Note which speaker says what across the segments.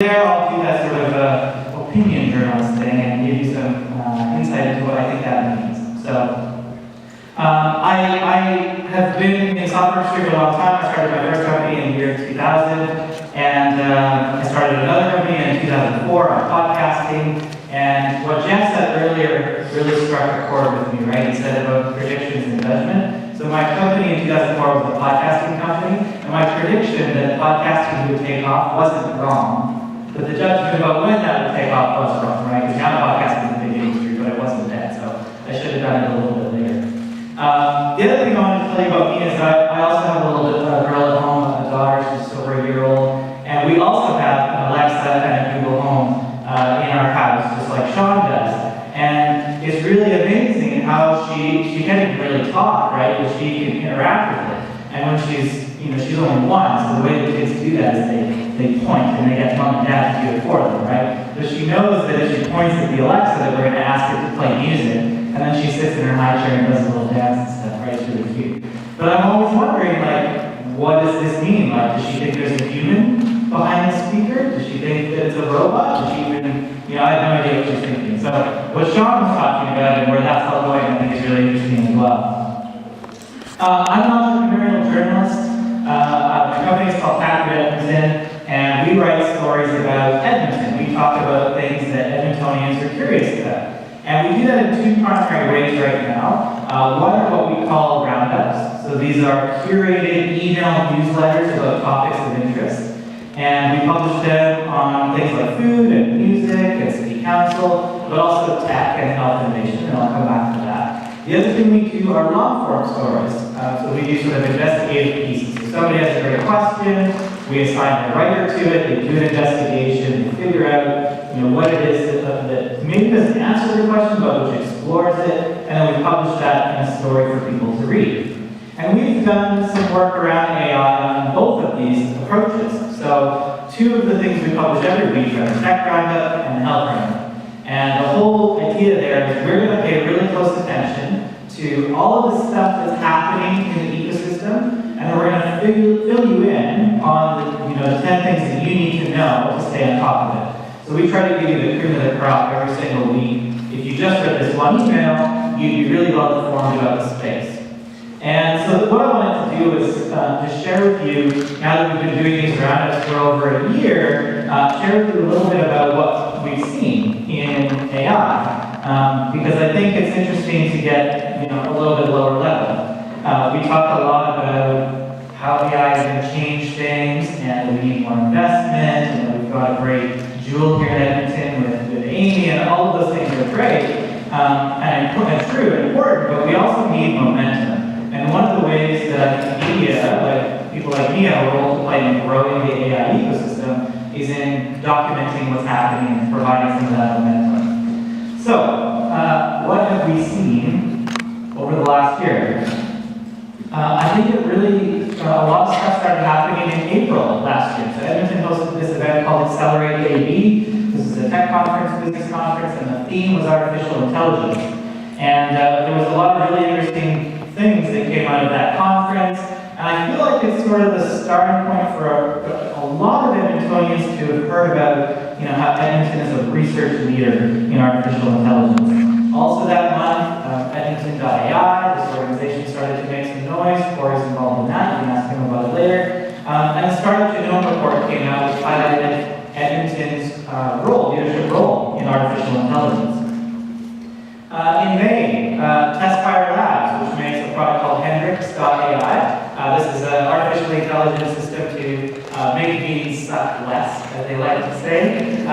Speaker 1: There I'll do that sort of opinion journalist thing and give you some insight into what I think that means. So, I have been in software industry for a long time. I started my first company in the year 2000, and I started another company in 2004 on podcasting. And what Jeff said earlier really struck a chord with me, right? He said about predictions and judgment. So my company in 2004 was a podcasting company, and my prediction that podcasting would take off wasn't wrong. But the judgment about when that would take off was wrong, right? Because now podcasting is a big industry, but it wasn't then, so I should have done it a little bit later. The other thing I wanted to tell you about me is that I also have a little bit of a girl at home, a daughter, she's over a year old, and we also have an Alexa and a Google Home in our house, just like Sean does. And it's really amazing how she can't even really talk, right? But she can interact with it. And when she's only one, so the way the kids do that is they point and they get mom and dad to do it for them, right? So she knows that if she points at the Alexa that we're going to ask it to play music, and then she sits in her high chair and does a little dance and stuff, right? It's really cute. But I'm always wondering, like, what does this mean? Like, does she think there's a human behind the speaker? Does she think that it's a robot? Does she even, I have no idea what she's thinking. So what Sean was talking about and where that's all going, I think is really interesting as well. I'm an entrepreneurial journalist. My company is called Taproot, Edmonton, and we write stories about Edmonton. We talk about things that Edmontonians are curious about. And we do that in two primary ways right now. One are what we call roundups. So these are curated email newsletters about topics of interest. And we publish them on things like food and music and city council, but also tech and health innovation, and I'll come back to that. The other thing we do are long-form stories. So we do sort of investigative pieces. So somebody has a great question, we assign a writer to it, they do an investigation, they figure out what it is that maybe doesn't answer the question, but which explores it, and then we publish that in a story for people to read. And we've done some work around AI on both of these approaches. So two of the things we publish every week are the tech roundup and the health roundup. And the whole idea there is we're going to pay really close attention to all of the stuff that's happening in the ecosystem, and then we're going to fill you in on the 10 things that you need to know to stay on top of it. So we try to give you the cream of the crop every single week. If you just read this one email, you'd be really well informed about the space. And so what I wanted to do is just share with you, now that we've been doing these roundups for over a year, share with you a little bit about what we've seen in AI. Because I think it's interesting to get a little bit lower level. We talk a lot about how AI is going to change things, and we need more investment, and we've got a great jewel here in Edmonton with Amy, and all of those things are great, and true and important, but we also need momentum. And one of the ways that I think media, like people like me, have a role to play in growing the AI ecosystem is in documenting what's happening and providing some of that momentum. So, what have we seen over the last year? I think it really, a lot of stuff started happening in April last year. So Edmonton hosted this event called Accelerate AB. This is a tech conference, business conference, and the theme was artificial intelligence. And there was a lot of really interesting things that came out of that conference. And I feel like it's sort of the starting point for a lot of Edmontonians to have heard about how Edmonton is a research leader in artificial intelligence. Also that month, Edmonton.ai, this organization started to make some noise. Corey's involved in that. You can ask him about it later. And the Startup Genome report came out, which highlighted Edmonton's leadership role in artificial intelligence. In May, Testfire Labs, which makes a product called Hendrix.ai. This is an artificial intelligence system to make meetings suck less, as they like to say.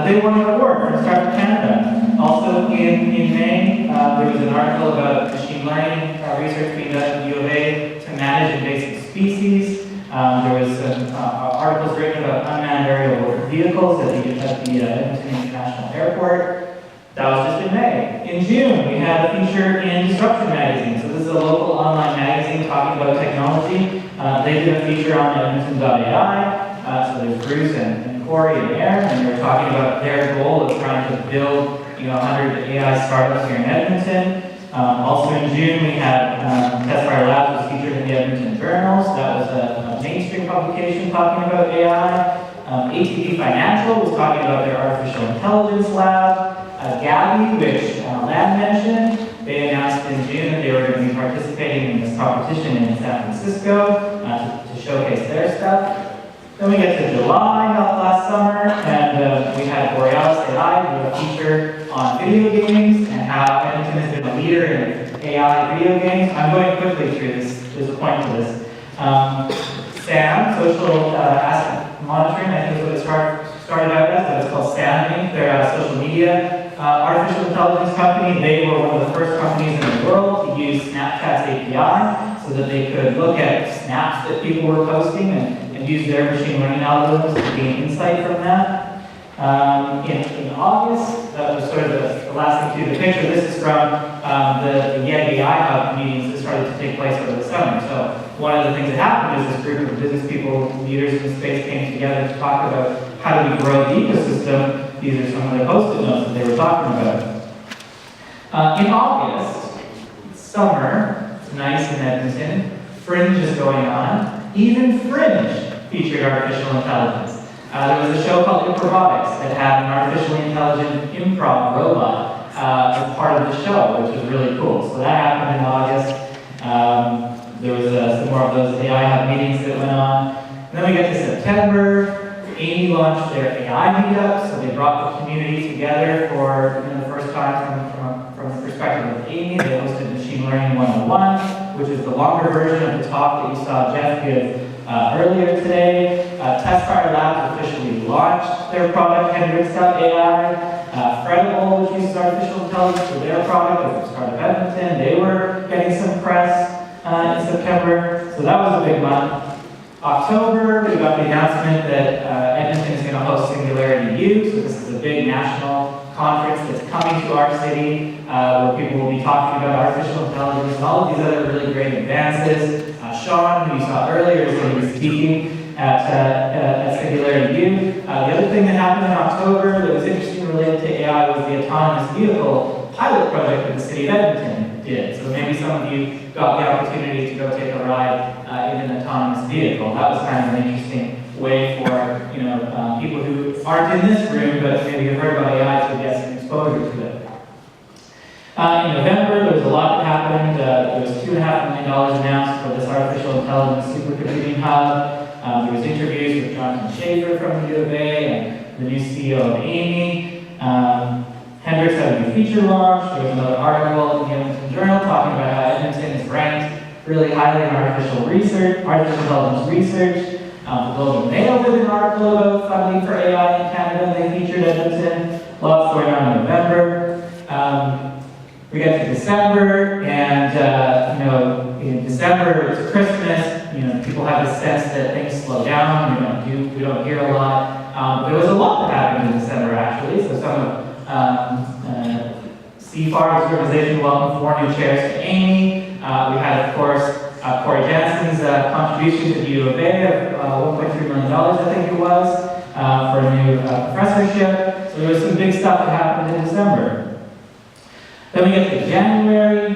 Speaker 1: They won an award from Startup Canada. Also in May, there was an article about machine learning research being done at the U of A to manage invasive species. There was articles written about unmanned aerial vehicles at the Edmonton International Airport. That was just in May. In June, we had a feature in Disruption Magazine. So this is a local online magazine talking about technology. They did a feature on Edmonton.ai. So there's Bruce and Corey and Aaron, and they're talking about their goal of trying to build 100 AI startups here in Edmonton. Also in June, we had Testfire Labs was featured in the Edmonton Journals. That was a mainstream publication talking about AI. ATP Financial was talking about their artificial intelligence lab. Gabby, which Lan mentioned, they announced in June that they were going to be participating in this competition in San Francisco to showcase their stuff. Then we get to July, last summer, and we had Borealis AI do a feature on video games and how Edmonton has been a leader in AI video games. I'm going quickly through this. There's a point to this. SAM, Social Asset Monitoring, I think is what it started out as, but it's called SAM Inc. They're a social media artificial intelligence company. They were one of the first companies in the world to use Snapchat's API so that they could look at snaps that people were posting and use their machine learning algorithms to gain insight from that. In August, that was sort of the last thing to the picture. This is from the AI Hub meetings that started to take place over the summer. So one of the things that happened is this group of business people, leaders in the space came together to talk about how do we grow the ecosystem. These are some of the post-it notes that they were talking about. In August, summer, it's nice in Edmonton, Fringe is going on. Even Fringe featured artificial intelligence. There was a show called Improvotics that had an artificially intelligent improv robot as part of the show, which was really cool. So that happened in August. There was some more of those AI Hub meetings that went on. And then we get to September. Amy launched their AI meetup, so they brought the community together for the first time from the perspective of Amy. They hosted Machine Learning 101, which is the longer version of the talk that you saw Jeff give earlier today. Testfire Labs officially launched their product, Hendrix.ai. Fredible, which uses artificial intelligence for their product, was part of Edmonton. They were getting some press in September, so that was a big month. October, we got the announcement that Edmonton is going to host Singularity U, so this is a big national conference that's coming to our city, where people will be talking about artificial intelligence and all of these other really great advances. Sean, who you saw earlier, is going to be speaking at Singularity U. The other thing that happened in October that was interesting related to AI was the autonomous vehicle pilot project that the city of Edmonton did. So maybe some of you got the opportunity to go take a ride in an autonomous vehicle. That was kind of an interesting way for people who aren't in this room but maybe have heard about AI to get some exposure to it. In November, there was a lot that happened. There was $2.5 million announced for this artificial intelligence supercomputing hub. There was interviews with Jonathan Schaefer from the U of A and the new CEO of Amy. Hendrix had a new feature launch. There was another article in the Edmonton Journal talking about how Edmonton is ranked really highly in artificial intelligence research. The Globe and Mail did an article about funding for AI in Canada, and they featured Edmonton. Lots going on in November. We get to December, and in December it's Christmas. People have a sense that things slow down. We don't hear a lot. There was a lot that happened in December actually. So some of CFAR's organization welcomed 4 new chairs to Amy. We had, of course, Corey Jansen's contribution to the U of A of $1.3 million, I think it was, for a new professorship. So there was some big stuff that happened in December. Then we get to January.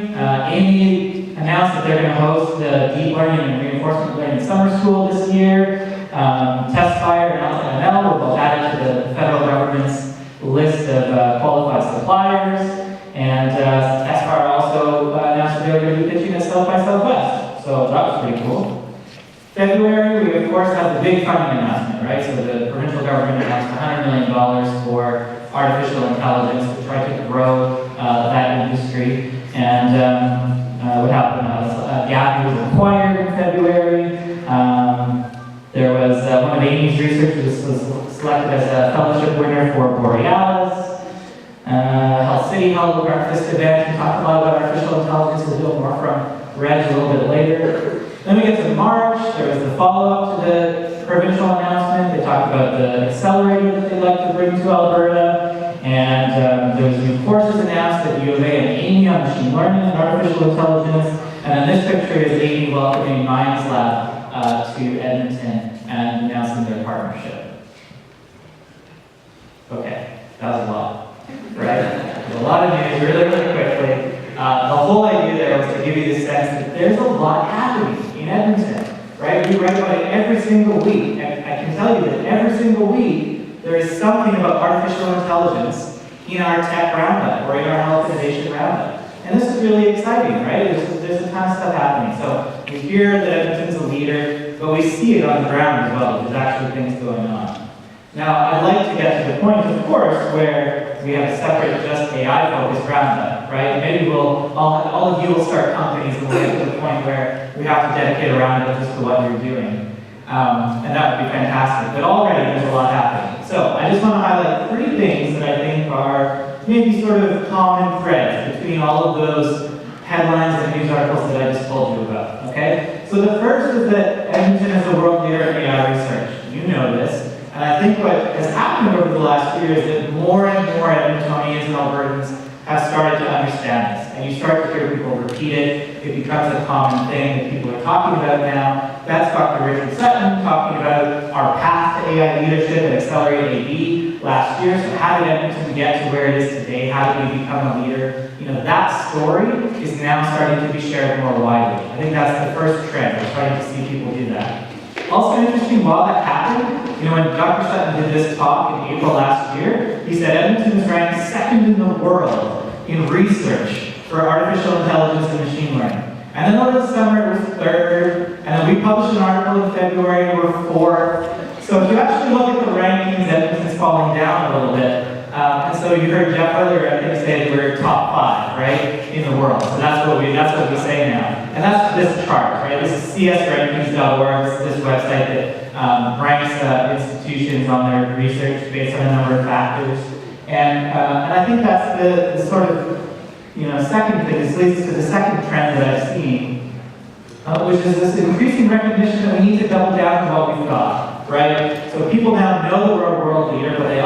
Speaker 1: Amy announced that they're going to host the Deep Learning and Reinforcement Learning Summer School this year. Testfire and AltaML were both added to the federal government's list of qualified suppliers. And Testfire also announced that they were going to be pitching at South by Southwest. So that was pretty cool. February, we of course have the big funding announcement, right? So the provincial government announced $100 million for artificial intelligence to try to grow that industry. And what happened was Gabby was acquired in February. There was one of Amy's researchers was selected as a fellowship winner for Borealis. Health City held a breakfast event and talked a lot about artificial intelligence. We'll hear more from Reg a little bit later. Then we get to March. There was the follow-up to the provincial announcement. They talked about the accelerator that they'd like to bring to Alberta. And there was new courses announced at U of A and Amy on machine learning and artificial intelligence. And then this picture is Amy welcoming Minds Lab to Edmonton and announcing their partnership. Okay, that was a lot, right? There's a lot of news really, really quickly. The whole idea there was to give you the sense that there's a lot happening in Edmonton, right? We write about it every single week. And I can tell you that every single single week, there is something about artificial intelligence in our tech roundup or in our health innovation roundup. And this is really exciting, right? There's a ton of stuff happening. So we hear that Edmonton's a leader, but we see it on the ground as well. There's actually things going on. Now, I'd like to get to the point, of course, where we have a separate, just AI-focused roundup, right? Maybe all of you will start companies and we'll get to the point where we have to dedicate a roundup just to what you're doing. And that would be fantastic. But already there's a lot happening. So I just want to highlight 3 things that I think are maybe sort of common threads between all of those headlines and news articles that I just told you about, okay? So the first is that Edmonton is a world leader in AI research. You know this. And I think what has happened over the last year is that more and more Edmontonians and Albertans have started to understand this. And you start to hear people repeat it. It becomes a common thing that people are talking about now. That's Dr. Richard Sutton talking about our path to AI leadership at Accelerate AD last year. So how did Edmonton get to where it is today? How did we become a leader? You know, that story is now starting to be shared more widely. I think that's the first trend. We're starting to see people do that. Also interesting, while that happened, you know, when Dr. Sutton did this talk in April last year, he said Edmonton is ranked 2nd in the world in research for artificial intelligence and machine learning. And then over the summer it was 3rd, and then we published an article in February and we're 4th. So if you actually look at the rankings, Edmonton's falling down a little bit. And so you heard Jeff earlier, I think, say that we're top 5, right, in the world. So that's what we say now. And that's this chart, right? This is csrankings.org, this website that ranks institutions on their research based on a number of factors. And I think that's the sort of, you know, second thing. This leads to the second trend that I've seen, which is this increasing recognition that we need to double down on what we've got, right? So people now know that we're a world leader, but they